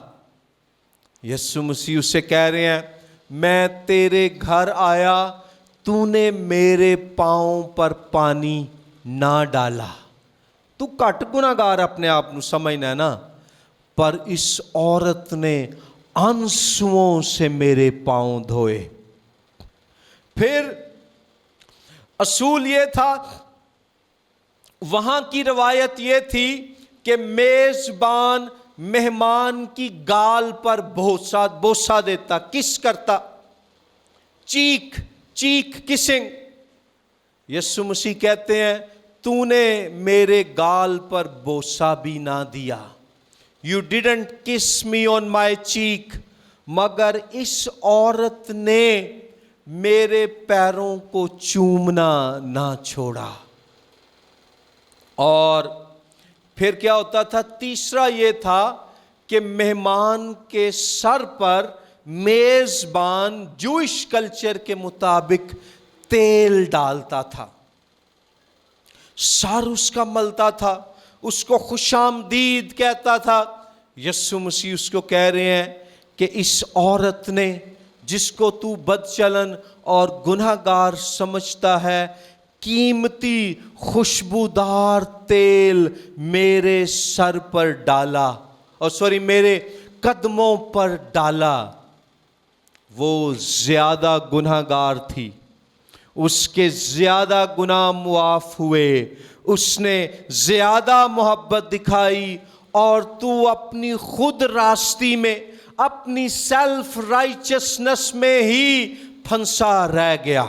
یسوع مسیح اسے کہہ رہے ہیں، میں تیرے گھر آیا، تو نے میرے پاؤں پر پانی نہ ڈالا. تو گھٹ گناہگار اپنے آپ نو سمجھنا ہے نا، پر اس عورت نے آنسوؤں سے میرے پاؤں دھوئے. پھر اصول یہ تھا، وہاں کی روایت یہ تھی کہ میزبان مہمان کی گال پر بوسہ دیتا، کس کرتا، چیک کسنگ. یسوع مسیح کہتے ہیں، تو نے میرے گال پر بوسہ بھی نہ دیا. You didn't kiss me on my cheek. مگر اس عورت نے میرے پیروں کو چومنا نہ چھوڑا. اور پھر کیا ہوتا تھا، تیسرا یہ تھا کہ مہمان کے سر پر میزبان جوئش کلچر کے مطابق تیل ڈالتا تھا، سر اس کا ملتا تھا، اس کو خوش آمدید کہتا تھا. یسوع مسیح اس کو کہہ رہے ہیں کہ اس عورت نے، جس کو تو بد چلن اور گناہ گار سمجھتا ہے، قیمتی خوشبودار تیل میرے سر پر ڈالا، اور میرے قدموں پر ڈالا. وہ زیادہ گناہ گار تھی، اس کے زیادہ گناہ معاف ہوئے، اس نے زیادہ محبت دکھائی، اور تو اپنی خود راستی میں، اپنی سیلف رائچسنس میں ہی پھنسا رہ گیا.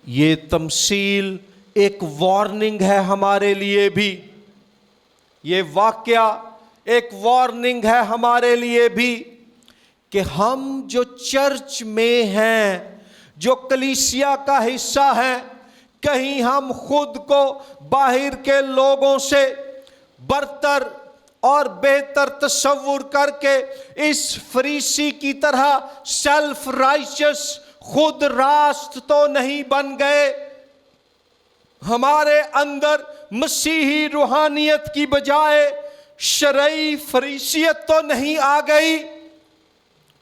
یہ تمثیل ایک وارننگ ہے ہمارے لیے بھی، یہ واقعہ ایک وارننگ ہے ہمارے لیے بھی، کہ ہم جو چرچ میں ہیں، جو کلیسیا کا حصہ ہیں، کہیں ہم خود کو باہر کے لوگوں سے برتر اور بہتر تصور کر کے اس فریسی کی طرح سیلف رائچس، خود راست تو نہیں بن گئے. ہمارے اندر مسیحی روحانیت کی بجائے شرعی فریسیت تو نہیں آ گئی.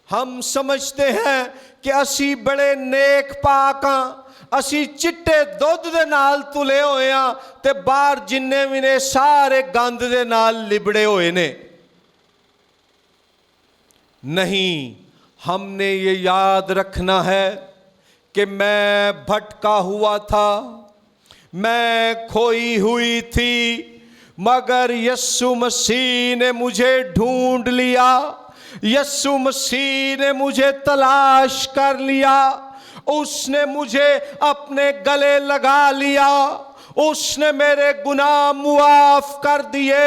ہم سمجھتے ہیں کہ اسی بڑے نیک پاک ہاں، اسی چٹے دودھ دے نال تلے ہوئے ہاں، تے باہر جننے بھی نے سارے گند دے نال لبڑے ہوئے نے. نہیں، ہم نے یہ یاد رکھنا ہے کہ میں بھٹکا ہوا تھا، میں کھوئی ہوئی تھی، مگر یسوع مسیح نے مجھے ڈھونڈ لیا، یسوع مسیح نے مجھے تلاش کر لیا، اس نے مجھے اپنے گلے لگا لیا، اس نے میرے گناہ معاف کر دیے،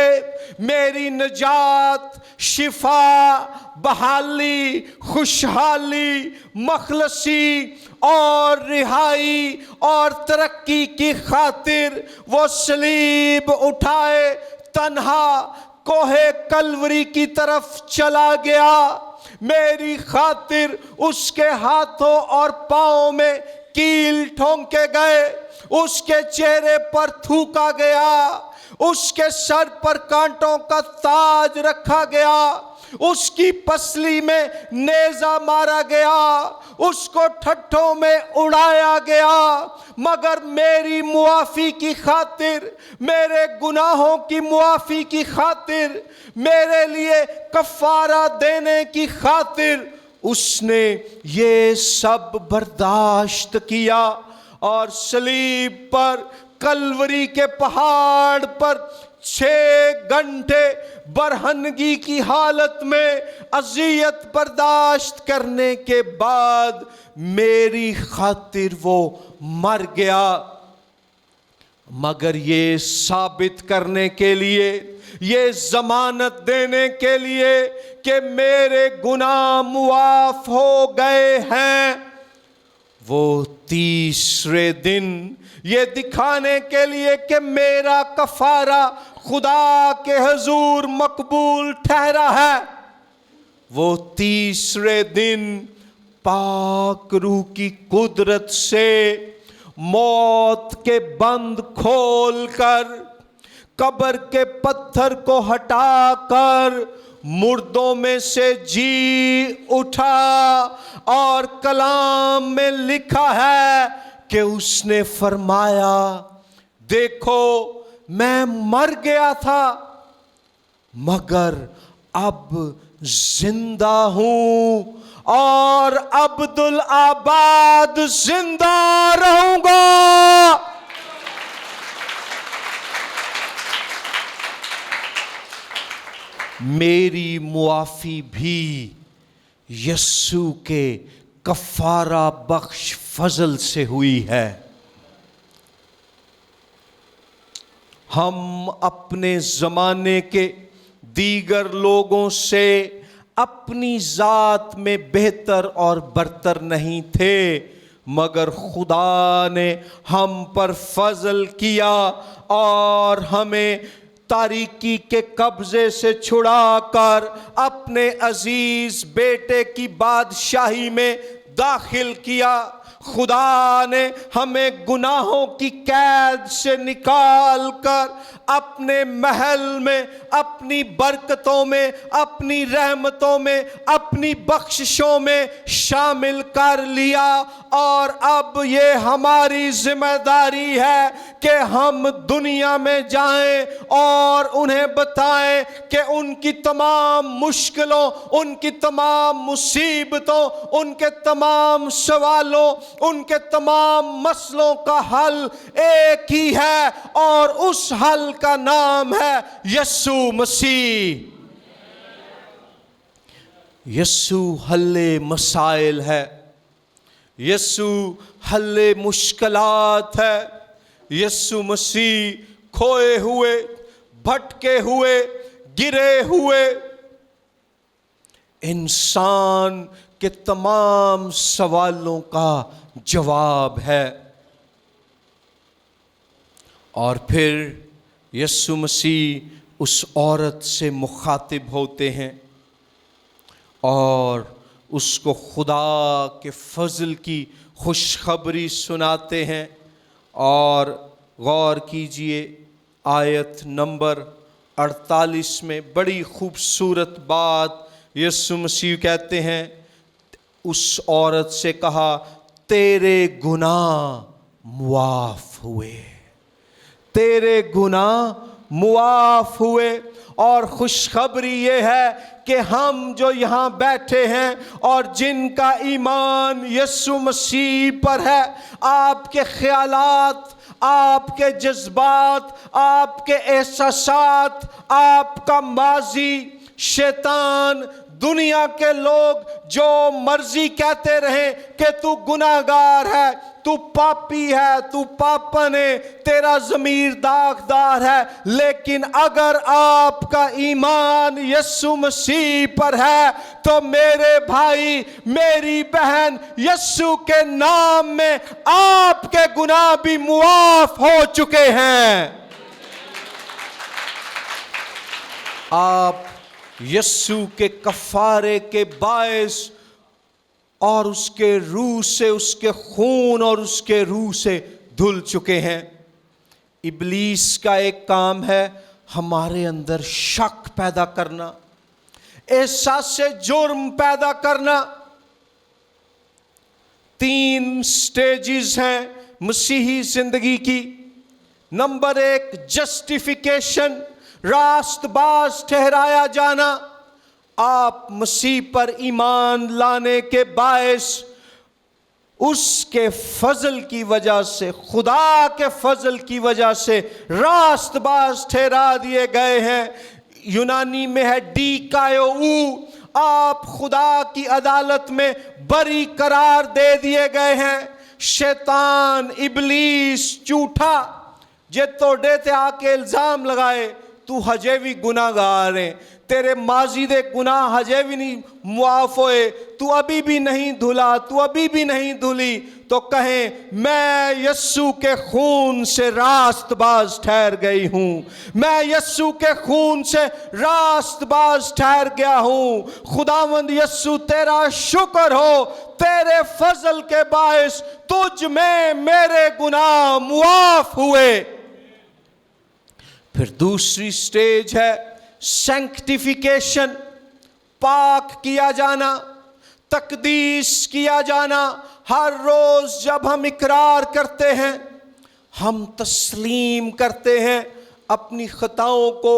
میری نجات، شفا، بحالی، خوشحالی، مخلصی اور رہائی اور ترقی کی خاطر وہ صلیب اٹھائے تنہا کوہ کلوری کی طرف چلا گیا. میری خاطر اس کے ہاتھوں اور پاؤں میں کیل ٹھونکے گئے، اس کے چہرے پر تھوکا گیا، اس کے سر پر کانٹوں کا تاج رکھا گیا، اس کی پسلی میں نیزہ مارا گیا، اس کو ٹھٹھوں میں اڑایا گیا. مگر میری معافی کی خاطر، میرے گناہوں کی معافی کی خاطر، میرے لیے کفارہ دینے کی خاطر اس نے یہ سب برداشت کیا، اور صلیب پر، کلوری کے پہاڑ پر 6 گھنٹے برہنگی کی حالت میں اذیت برداشت کرنے کے بعد میری خاطر وہ مر گیا. مگر یہ ثابت کرنے کے لیے یہ ضمانت دینے کے لیے کہ میرے گناہ معاف ہو گئے ہیں، وہ تیسرے دن یہ دکھانے کے لیے کہ میرا کفارہ خدا کے حضور مقبول ٹھہرا ہے، وہ تیسرے دن پاک روح کی قدرت سے موت کے بند کھول کر، قبر کے پتھر کو ہٹا کر مردوں میں سے جی اٹھا، اور کلام میں لکھا ہے کہ اس نے فرمایا دیکھو میں مر گیا تھا مگر اب زندہ ہوں اور ابدالآباد زندہ رہوں گا۔ میری معافی بھی یسوع کے کفارہ بخش فضل سے ہوئی ہے۔ ہم اپنے زمانے کے دیگر لوگوں سے اپنی ذات میں بہتر اور برتر نہیں تھے، مگر خدا نے ہم پر فضل کیا اور ہمیں تاریکی کے قبضے سے چھڑا کر اپنے عزیز بیٹے کی بادشاہی میں داخل کیا۔ خدا نے ہمیں گناہوں کی قید سے نکال کر اپنے محل میں، اپنی برکتوں میں، اپنی رحمتوں میں، اپنی بخششوں میں شامل کر لیا، اور اب یہ ہماری ذمہ داری ہے کہ ہم دنیا میں جائیں اور انہیں بتائیں کہ ان کی تمام مشکلوں، ان کی تمام مصیبتوں، ان کے تمام سوالوں، ان کے تمام مسئلوں کا حل ایک ہی ہے، اور اس حل کا نام ہے یسوع مسیح۔ یسوع حل مسائل ہے، یسوع حل مشکلات ہے، یسوع مسیح کھوئے ہوئے، بھٹکے ہوئے، گرے ہوئے انسان کے تمام سوالوں کا جواب ہے۔ اور پھر یسوع مسیح اس عورت سے مخاطب ہوتے ہیں اور اس کو خدا کے فضل کی خوشخبری سناتے ہیں۔ اور غور کیجئے آیت نمبر 48 میں بڑی خوبصورت بات یسوع مسیح کہتے ہیں، اس عورت سے کہا تیرے گناہ معاف ہوئے، تیرے گناہ معاف ہوئے۔ اور خوشخبری یہ ہے کہ ہم جو یہاں بیٹھے ہیں اور جن کا ایمان یسوع مسیح پر ہے، آپ کے خیالات، آپ کے جذبات، آپ کے احساسات، آپ کا ماضی، شیطان، دنیا کے لوگ جو مرضی کہتے رہیں کہ تو گناہگار ہے، تو پاپی ہے، تو پاپن ہے، تیرا ضمیر داغدار ہے، لیکن اگر آپ کا ایمان یسوع مسیح پر ہے تو میرے بھائی، میری بہن، یسوع کے نام میں آپ کے گناہ بھی معاف ہو چکے ہیں۔ آپ یسوع کے کفارے کے باعث اور اس کے روح سے، اس کے خون اور اس کے روح سے دھل چکے ہیں۔ ابلیس کا ایک کام ہے ہمارے اندر شک پیدا کرنا، احساس جرم پیدا کرنا۔ 3 سٹیجز ہیں مسیحی زندگی کی۔ نمبر 1 جسٹیفیکیشن، راست باز ٹھہرایا جانا۔ آپ مسیح پر ایمان لانے کے باعث اس کے فضل کی وجہ سے، خدا کے فضل کی وجہ سے راست باز ٹھہرا دیے گئے ہیں۔ یونانی میں ہے ڈیکایو، آپ خدا کی عدالت میں بری قرار دے دیے گئے ہیں۔ شیطان، ابلیس، جھوٹا جے توڑے تے آ کے الزام لگائے تو ہجے بھی گناہگار ہے، تیرے ماضی دے گناہ ہجے بھی نہیں معاف ہوئے، تو ابھی بھی نہیں دھلا، تو ابھی بھی نہیں دھلی، تو کہیں میں یسوع کے خون سے راست باز ٹھہر گئی ہوں، میں یسوع کے خون سے راست باز ٹھہر گیا ہوں۔ خداوند یسوع تیرا شکر ہو، تیرے فضل کے باعث تجھ میں میرے گناہ معاف ہوئے۔ پھر دوسری سٹیج ہے سینکٹیفیکیشن، پاک کیا جانا، تقدیس کیا جانا۔ ہر روز جب ہم اقرار کرتے ہیں، ہم تسلیم کرتے ہیں اپنی خطاؤں کو،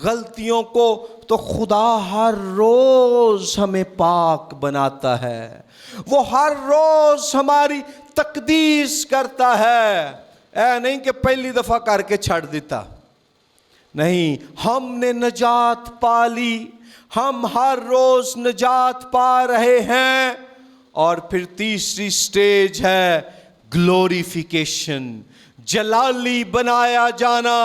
غلطیوں کو، تو خدا ہر روز ہمیں پاک بناتا ہے، وہ ہر روز ہماری تقدیس کرتا ہے۔ اے نہیں کہ پہلی دفعہ کر کے چھڑ دیتا، نہیں، ہم نے نجات پا لی، ہم ہر روز نجات پا رہے ہیں۔ اور پھر تیسری سٹیج ہے گلوریفیکیشن، جلالی بنایا جانا۔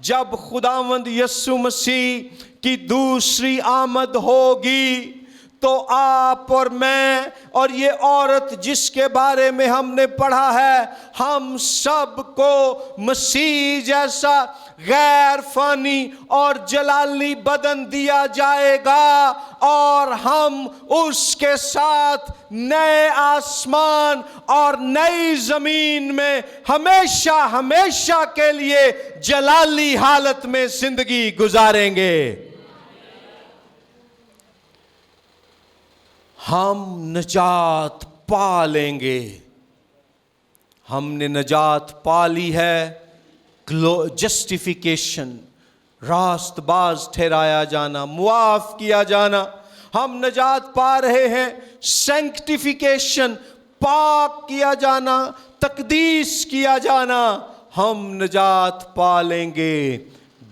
جب خداوند یسوع مسیح کی دوسری آمد ہوگی تو آپ اور میں اور یہ عورت جس کے بارے میں ہم نے پڑھا ہے، ہم سب کو مسیح جیسا غیر فانی اور جلالی بدن دیا جائے گا، اور ہم اس کے ساتھ نئے آسمان اور نئی زمین میں ہمیشہ ہمیشہ کے لیے جلالی حالت میں زندگی گزاریں گے۔ ہم نجات پا لیں گے، ہم نے نجات پا لی ہے۔ جسٹیفیکیشن، راست باز ٹھہرایا جانا، معاف کیا جانا، ہم نجات پا رہے ہیں۔ سینکٹیفیکیشن، پاک کیا جانا، تقدیس کیا جانا، ہم نجات پا لیں گے۔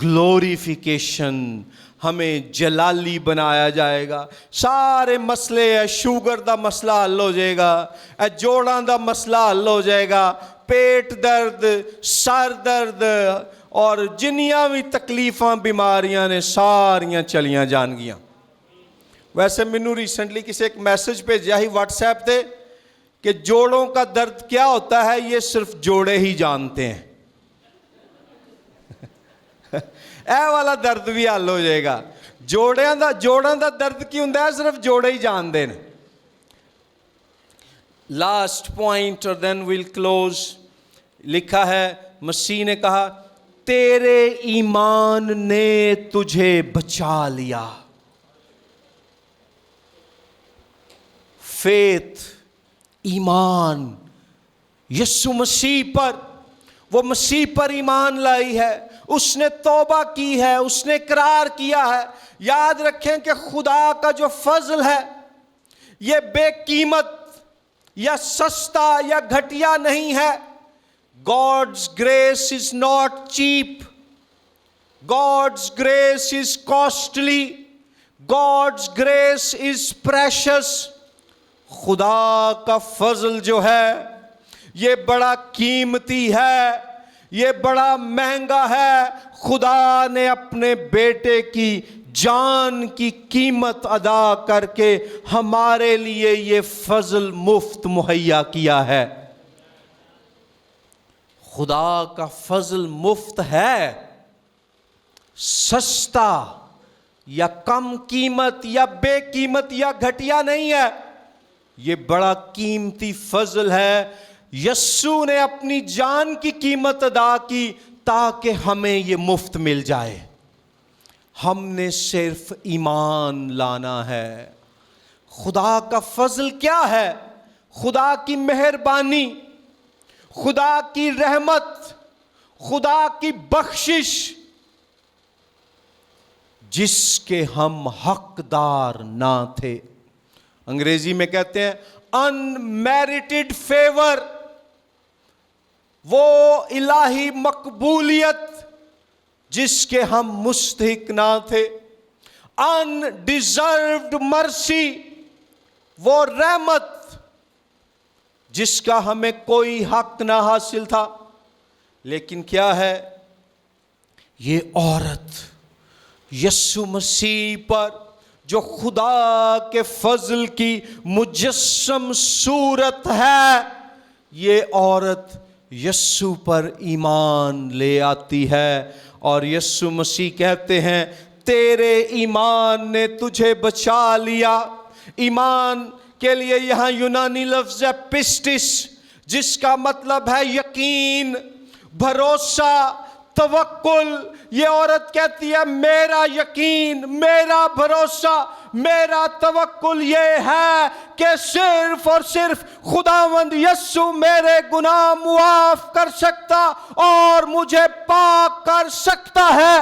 گلوریفیکیشن، ہمیں جلالی بنایا جائے گا۔ سارے مسئلے ہے، شوگر دا مسئلہ حل ہو جائے گا، جوڑاں دا مسئلہ حل ہو جائے گا، پیٹ درد، سر درد اور جنیاں بھی تکلیفاں بیماریاں نے ساریاں چلیاں جان گیاں۔ ویسے مینوں ریسنٹلی کسی ایک میسج بھیجا ہی واٹس ایپ تے کہ جوڑوں کا درد کیا ہوتا ہے یہ صرف جوڑے ہی جانتے ہیں۔ اے والا درد بھی حل ہو جائے گا۔ جوڑاں دا درد کی ہوندا ہے صرف جوڑے ہی جانتے ہیں۔ لاسٹ پوائنٹ اور دین ویل کلوز، لکھا ہے مسیح نے کہا تیرے ایمان نے تجھے بچا لیا۔ فیتھ، ایمان، یسوع مسیح پر، وہ مسیح پر ایمان لائی ہے، اس نے توبہ کی ہے، اس نے اقرار کیا ہے۔ یاد رکھیں کہ خدا کا جو فضل ہے یہ بے قیمت یا سستا یا گھٹیا نہیں ہے۔ God's grace is not cheap. God's grace is costly. God's grace is precious. خدا کا فضل جو ہے یہ بڑا قیمتی ہے، یہ بڑا مہنگا ہے۔ خدا نے اپنے بیٹے کی جان کی قیمت ادا کر کے ہمارے لیے یہ فضل مفت مہیا کیا ہے۔ خدا کا فضل مفت ہے، سستا یا کم قیمت یا بے قیمت یا گھٹیا نہیں ہے، یہ بڑا قیمتی فضل ہے۔ یسوع نے اپنی جان کی قیمت ادا کی تاکہ ہمیں یہ مفت مل جائے۔ ہم نے صرف ایمان لانا ہے۔ خدا کا فضل کیا ہے؟ خدا کی مہربانی، خدا کی رحمت، خدا کی بخشش جس کے ہم حقدار نہ تھے۔ انگریزی میں کہتے ہیں unmerited favor، وہ الہی مقبولیت جس کے ہم مستحق نہ تھے۔ undeserved mercy، وہ رحمت جس کا ہمیں کوئی حق نہ حاصل تھا۔ لیکن کیا ہے؟ یہ عورت یسوع مسیح پر جو خدا کے فضل کی مجسم صورت ہے، یہ عورت یسوع پر ایمان لے آتی ہے، اور یسوع مسیح کہتے ہیں تیرے ایمان نے تجھے بچا لیا۔ ایمان کے لیے یہاں یونانی لفظ ہے پسٹس، جس کا مطلب ہے یقین، بھروسہ، توکل۔ یہ عورت کہتی ہے میرا یقین، میرا بھروسہ، میرا توکل یہ ہے کہ صرف اور صرف خداوند یسوع میرے گناہ معاف کر سکتا اور مجھے پاک کر سکتا ہے۔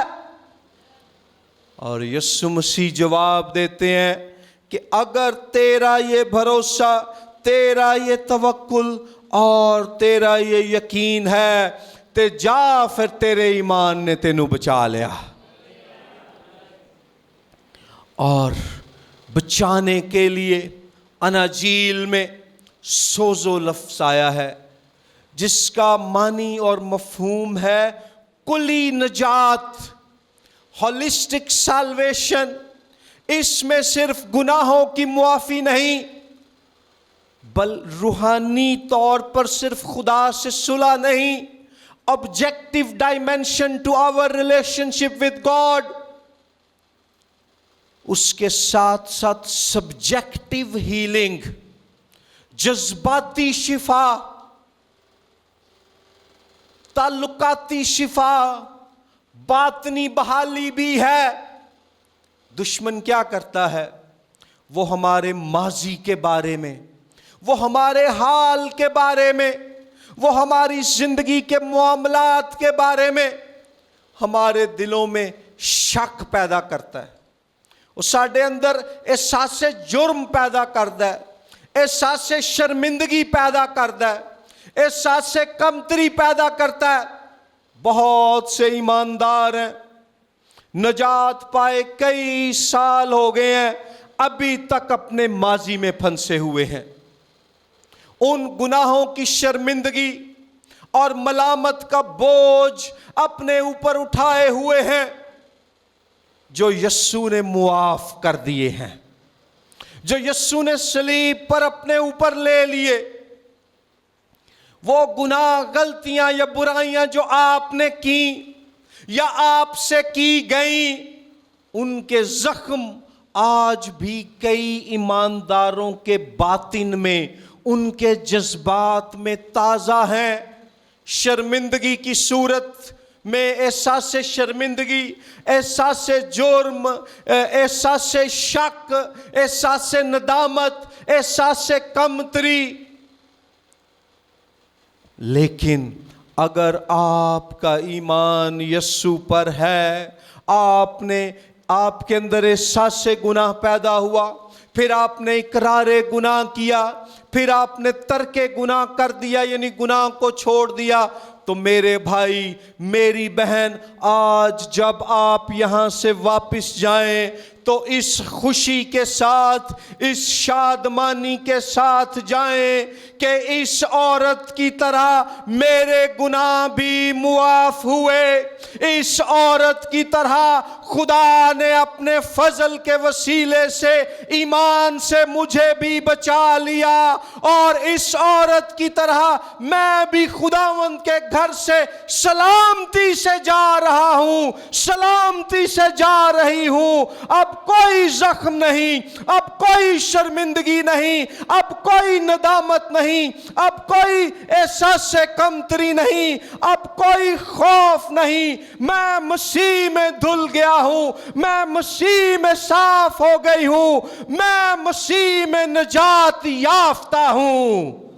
اور یسوع مسیح جواب دیتے ہیں کہ اگر تیرا یہ بھروسہ، تیرا یہ توکل اور تیرا یہ یقین ہے تے جا، پھر تیرے ایمان نے تینوں بچا لیا۔ اور بچانے کے لیے اناجیل میں سوزو لفظ آیا ہے، جس کا معنی اور مفہوم ہے کلی نجات، ہولسٹک سالویشن۔ اس میں صرف گناہوں کی معافی نہیں، بل روحانی طور پر صرف خدا سے صلح نہیں، objective dimension to our relationship with God، اس کے ساتھ ساتھ سبجیکٹو ہیلنگ، جذباتی شفا، تعلقاتی شفا، باطنی بحالی بھی ہے۔ دشمن کیا کرتا ہے؟ وہ ہمارے ماضی کے بارے میں، وہ ہمارے حال کے بارے میں، وہ ہماری زندگی کے معاملات کے بارے میں ہمارے دلوں میں شک پیدا کرتا ہے۔ وہ ساڈے اندر احساس جرم پیدا کرتا ہے، احساس شرمندگی پیدا کرتا ہے، احساس کمتری پیدا کرتا ہے۔ بہت سے ایماندار ہیں، نجات پائے کئی سال ہو گئے ہیں، ابھی تک اپنے ماضی میں پھنسے ہوئے ہیں، ان گناہوں کی شرمندگی اور ملامت کا بوجھ اپنے اوپر اٹھائے ہوئے ہیں جو یسوع نے معاف کر دیے ہیں، جو یسوع نے صلیب پر اپنے اوپر لے لیے۔ وہ گناہ، غلطیاں یا برائیاں جو آپ نے کی یا آپ سے کی گئیں، ان کے زخم آج بھی کئی ایمانداروں کے باطن میں، ان کے جذبات میں تازہ ہیں۔ شرمندگی کی صورت میں احساس شرمندگی، احساس جرم، احساس شک، احساس ندامت، احساس کمتری۔ لیکن اگر آپ کا ایمان یسوع پر ہے، آپ کے اندر احساس گناہ پیدا ہوا، پھر آپ نے اقرار گناہ کیا، پھر آپ نے ترک گناہ کر دیا، یعنی گناہ کو چھوڑ دیا، تو میرے بھائی، میری بہن، آج جب آپ یہاں سے واپس جائیں تو اس خوشی کے ساتھ، اس شادمانی کے ساتھ جائیں کہ اس عورت کی طرح میرے گناہ بھی معاف ہوئے، اس عورت کی طرح خدا نے اپنے فضل کے وسیلے سے ایمان سے مجھے بھی بچا لیا، اور اس عورت کی طرح میں بھی خداوند کے گھر سے سلامتی سے جا رہا ہوں، سلامتی سے جا رہی ہوں۔ اب کوئی زخم نہیں، اب کوئی شرمندگی نہیں، اب کوئی ندامت نہیں، اب کوئی احساس کمتری نہیں، اب کوئی خوف نہیں۔ میں مسیح میں دھل گیا ہوں، میں مسیح میں صاف ہو گئی ہوں، میں مسیح میں نجات یافتہ ہوں۔